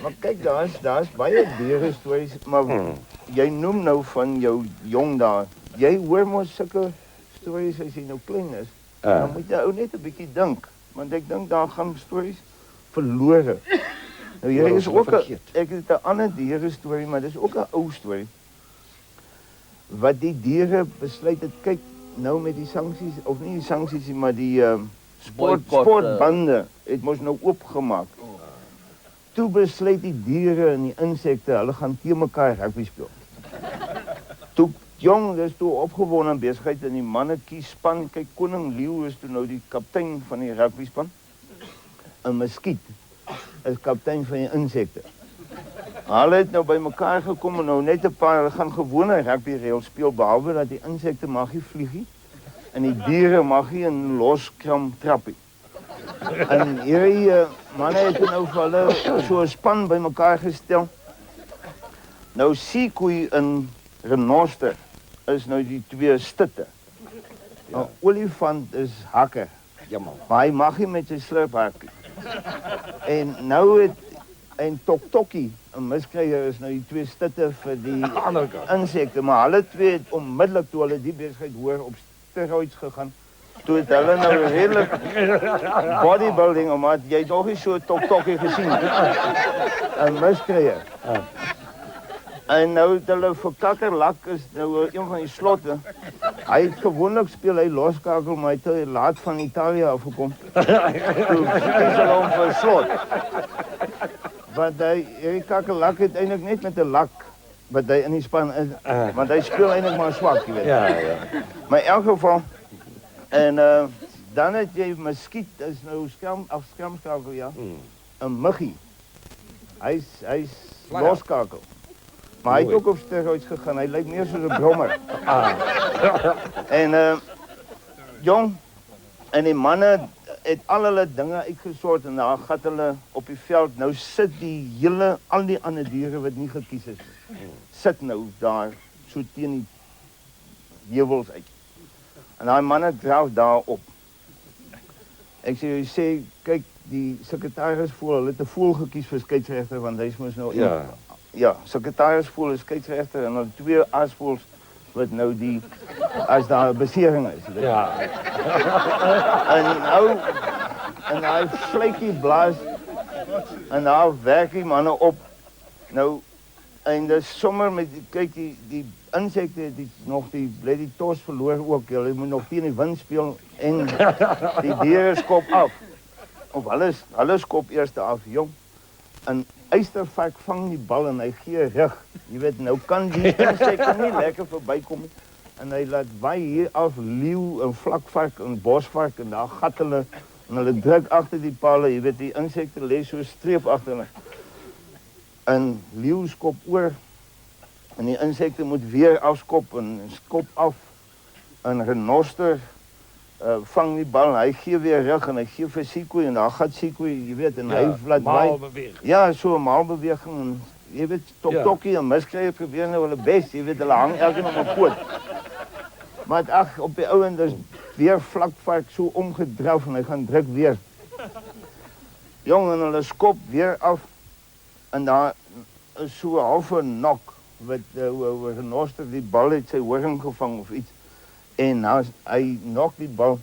Maar kyk, daar's baie dierestories, maar jy noem nou van jou jong daar. Jy hoor mos sulke stories as jy nou klein is. Dan moet jy ou net 'n bietjie dink, want ek dink daar gaan stories verlore. Nou hier is ook ek het 'n ander dierestorie, maar dis ook 'n ou storie. Wat die diere besluit het, kyk nou met die sanksies, of nie die sanksies nie, maar die sportbande het mos nou oopgemaak. Toe besluit die diere en die insekte, hulle gaan teen mekaar rugby speel. Toe jong, dis toe opgewonde besigheid in die mannetjie span. Kyk, koning Leeu is toe nou die kaptein van die rugby span. 'n Muskiet is kaptein van die insekte. Hulle het nou by mekaar gekom en nou net 'n paar, hulle gaan gewone rugby reël speel, behalwe dat die insekte mag nie vlieg nie en die diere mag nie in loskram trappie. En hierdie manne het nou vir hulle so 'n span by mekaar gestel. Nou seekoei en renoster is nou die twee stutte. Ja. Nou, olifant is hakker. Jammer. Maar hy mag nie met sy slurphakkie. En nou het en Toktokie, 'n miskryger, is nou die twee stutte vir die insekte, maar hulle twee het onmiddellik toe hulle die besigheid hoor op steroids gegaan. Toe het hulle nou redelik bodybuilding, omdat jy nog nie so Toktokie gesien het. 'n miskryger. En nou het hulle vir Kakkerlak is nou een van die slotte. Hy het gewoonlik speel hy loskakel, maar hy het te laat van Italië afgekom. Toe kies hulle hom vir slot. Want hierdie Kakkerlak het eintlik net met 'n lak wat hy in die span is, want hy speel eintlik maar swak, jy weet. Ja. Maar in elk geval, en dan het jy muskiet, is nou skramskakel, ja. 'n muggie. Hy's loskakel. Maar hy het ook op steroids gegaan. Hy lyk meer soos 'n brommer. En jong, en die manne het al hulle dinge uitgesort en daar gaan hulle op die veld. Nou sit al die ander diere wat nie gekies is nie. Sit nou daar so teen die heuwels uit. En daai manne draaf daar op. Ek sê kyk, die sekretaris voel, hulle het 'n voël gekies vir skeieregter, want hy's mos nou Ja, sekretaris voel is skeieregter en dan twee asvoels wat nou as daar 'n besering is. Weet. Ja. En hy vletjie blaas en daar werk die manne op. Nou en dis sommer met kyk die insekte het die tos verloor ook. Hulle moet nog teen die wind speel en die diere skop af. Of hulle skop eers af, jong. En Eystervark vang die bal en hy gee rug. Jy weet, nou kan die insekte nie lekker verbykom nie. En hy laat waai hier af leeu en vlakvark en bosvark en daar gat hulle en hulle druk agter die pale. Jy weet, die insekte lê so streep agter hulle. En leeu skop oor en die insekte moet weer afskop en skop af. En renoster vang die bal en hy gee weer rug en hy gee vir seekoei en daar gat seekoei, jy weet, en hy laat waai. Ja, so 'n maalbeweging en jy weet, Toktokie en miskryger probeer nou hulle bes, jy weet, hulle hang elkeen op 'n poot. Maar ag, op die ouend is weer vlakvark so omgedraf en hy gaan druk weer. Jong, en hulle skop weer af en daar is so 'n halfe nok wat renoster die bal het sy horing gevang of iets. En nou hy nok die bal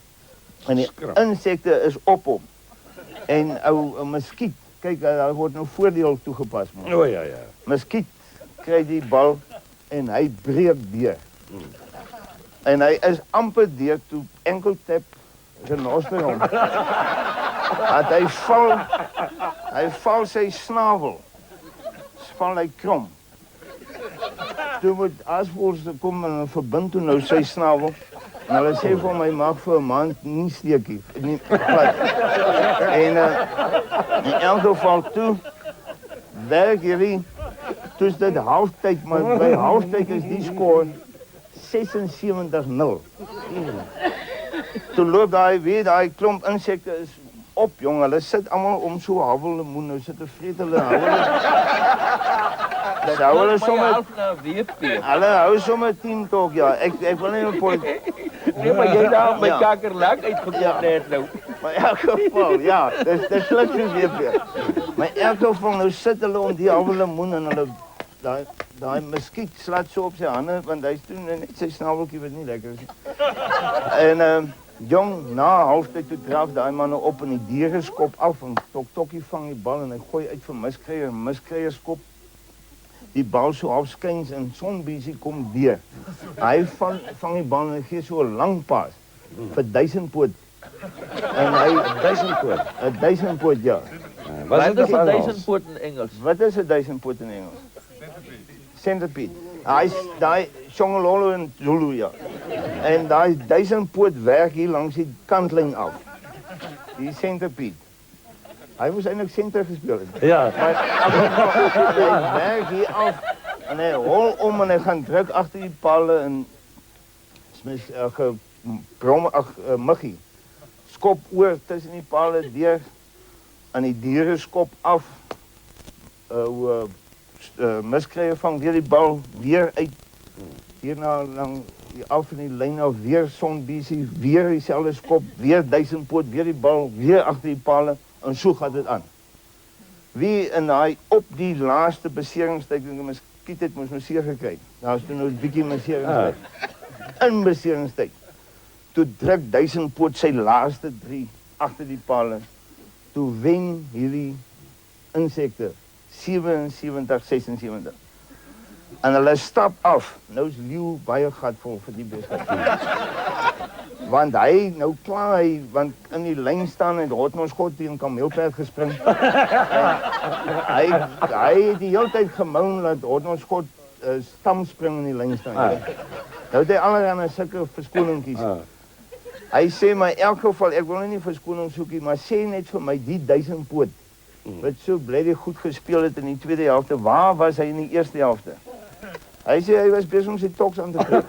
en die insekte is op hom. En 'n muskiet, kyk, daar word nou voordeel toegepas. O ja. Muskiet kry die bal en hy breek deur. En hy is amper deur toe enkel tap renoster hom. Dat hy val sy snavel. Val hy krom. Toe moet asvoels kom en verbind toe nou sy snavel. En hulle sê vir my, mag vir 'n maand nie steekie. Nie plat. En in elk geval toe, werk hierdie, toe is dit halftyd, maar by halftyd is die score 76-0. Toe loop daai klomp insekte is op, jong. Hulle sit almal om so havellemoen, nou sit 'n vreet hulle hulle sommer hulle hou sommer 10 tog, ja. Ek wil nie 'n punt. Nee, maar jy daar met Kakkerlak uitgekom net nou. Maar in elk geval, ja, dis slim soos WP. Maar in elk geval, nou sit hulle om die halve lemoen en hulle, daai muskiet slaat so op sy hande, want hy is toen net sy snaveltjie wat nie lekker is nie. En jong, na halftyd toe draf daai manne op en die diere skop af en Tokkie vang die bal en hy gooi uit vir Miskreier skop die bal so afskyns en Sonbesie kom deur. Hy vang die bal en hy gee so 'n lang pas vir 1000 poot. En hy 1000 poot. 'n 1000 poot, ja. Wat is 'n 1000 poot in Engels? Wat is 'n 1000 poot in Engels? Centipede. Hy is daai Shongololo in Zulu, ja. En daai 1000 poot werk hier langs die kantlyn af. Die centipede. Hy was eintlik senter gespeel het. Ja. Maar hy werk hier af en hy rol om en hy gaan druk agter die palle en smis muggie. Skop oor tussen die palle deur en die diere skop af. Miskreier vang weer die bal weer uit. Hierna lang af in die lyn af weer Sonbesie, weer dieselfde skop, weer 1000 poot, weer die bal, weer agter die palle en so gaan dit aan. Wie in daai op die laaste beseringstyd dink ek muskiet het mos nou seer gekry. Daar is toe nou 'n bietjie beseringstyd. In beseringstyd. Toe druk 1000 poot sy laaste 3 agter die palle. Toe wen hierdie insekte 77-76. En hulle stap af. Nou is leeu baie gatvol vir die besigheid. Want hy, nou klaar hy, want in die lyn staan en Rotnosgod teen kameelperd gespring. Hy het die hele tyd gemoun dat Rotnosgod stam spring in die lyn staan. Nou het hy allerhande sulke verskoningkies. Hy sê maar in elk geval, ek wil nie verskoning soekie, maar sê net vir my die 1000 poot. Wat so bly goed gespeel het in die tweede helfte. Waar was hy in die eerste helfte? Hy sê hy was besig om sy toks aan te kry.